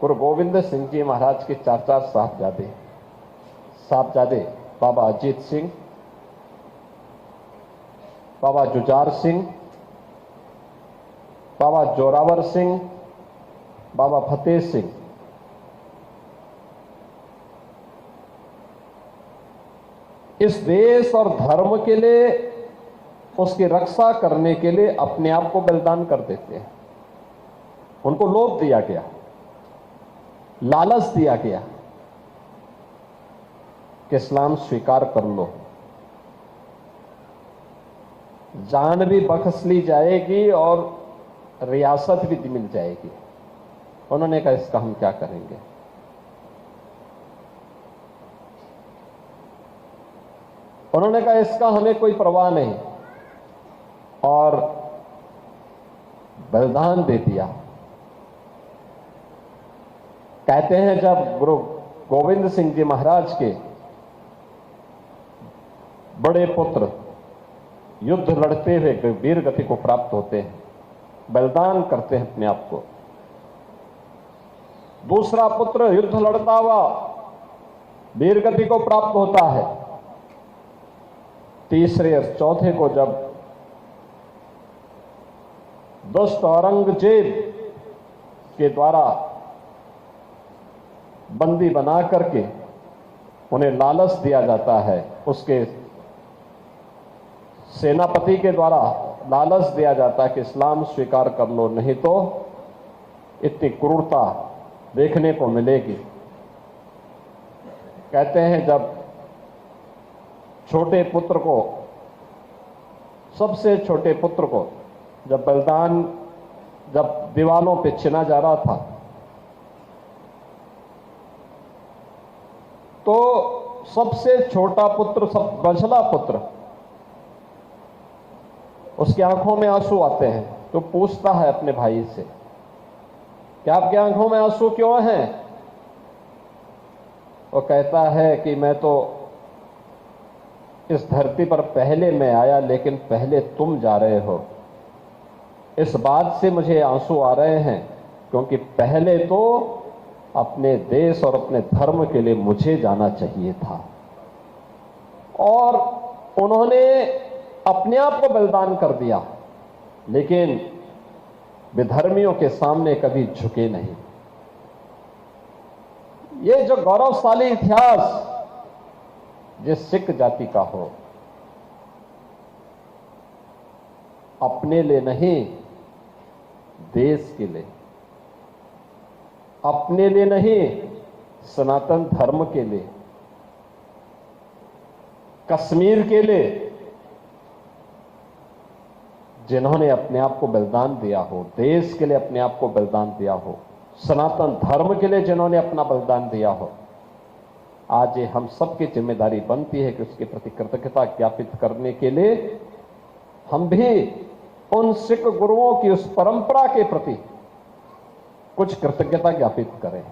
गुरु गोविंद सिंह जी महाराज के चार साहबजादे बाबा अजीत सिंह, बाबा जुझार सिंह, बाबा जोरावर सिंह, बाबा फतेह सिंह, इस देश और धर्म के लिए, उसकी रक्षा करने के लिए अपने आप को बलिदान कर देते हैं। उनको लोभ दिया गया, लालच दिया गया कि इस्लाम स्वीकार कर लो, जान भी बख्श ली जाएगी और रियासत भी मिल जाएगी। उन्होंने कहा इसका हम क्या करेंगे। उन्होंने कहा इसका हमें कोई परवाह नहीं और बलिदान दे दिया। कहते हैं जब गुरु गोविंद सिंह जी महाराज के बड़े पुत्र युद्ध लड़ते हुए वीर गति को प्राप्त होते हैं, बलिदान करते हैं अपने आप को, दूसरा पुत्र युद्ध लड़ता हुआ वीर गति को प्राप्त होता है, तीसरे और चौथे को जब दुष्ट औरंगजेब के द्वारा बंदी बना करके उन्हें लालच दिया जाता है, उसके सेनापति के द्वारा लालच दिया जाता है कि इस्लाम स्वीकार कर लो, नहीं तो इतनी क्रूरता देखने को मिलेगी। कहते हैं जब छोटे पुत्र को, सबसे छोटे पुत्र को जब बलिदान, जब दीवालों पे चिना जा रहा था, तो सबसे छोटा पुत्र, सब बछला पुत्र, उसकी आंखों में आंसू आते हैं। तो पूछता है अपने भाई से कि आपकी आंखों में आंसू क्यों हैं? वो कहता है कि मैं तो इस धरती पर पहले मैं आया, लेकिन पहले तुम जा रहे हो। इस बात से मुझे आंसू आ रहे हैं क्योंकि पहले तो अपने देश और अपने धर्म के लिए मुझे जाना चाहिए था। और उन्होंने अपने आप को बलिदान कर दिया, लेकिन विधर्मियों के सामने कभी झुके नहीं। ये जो गौरवशाली इतिहास जिस सिख जाति का हो, अपने लिए नहीं, देश के लिए, अपने लिए नहीं, सनातन धर्म के लिए, कश्मीर के लिए, जिन्होंने अपने आप को बलिदान दिया हो, देश के लिए अपने आप को बलिदान दिया हो, सनातन धर्म के लिए जिन्होंने अपना बलिदान दिया हो, आज ये हम सबकी जिम्मेदारी बनती है कि उसके प्रति कृतज्ञता ज्ञापित करने के लिए हम भी उन सिख गुरुओं की उस परंपरा के प्रति कुछ कृतज्ञता ज्ञापित करें।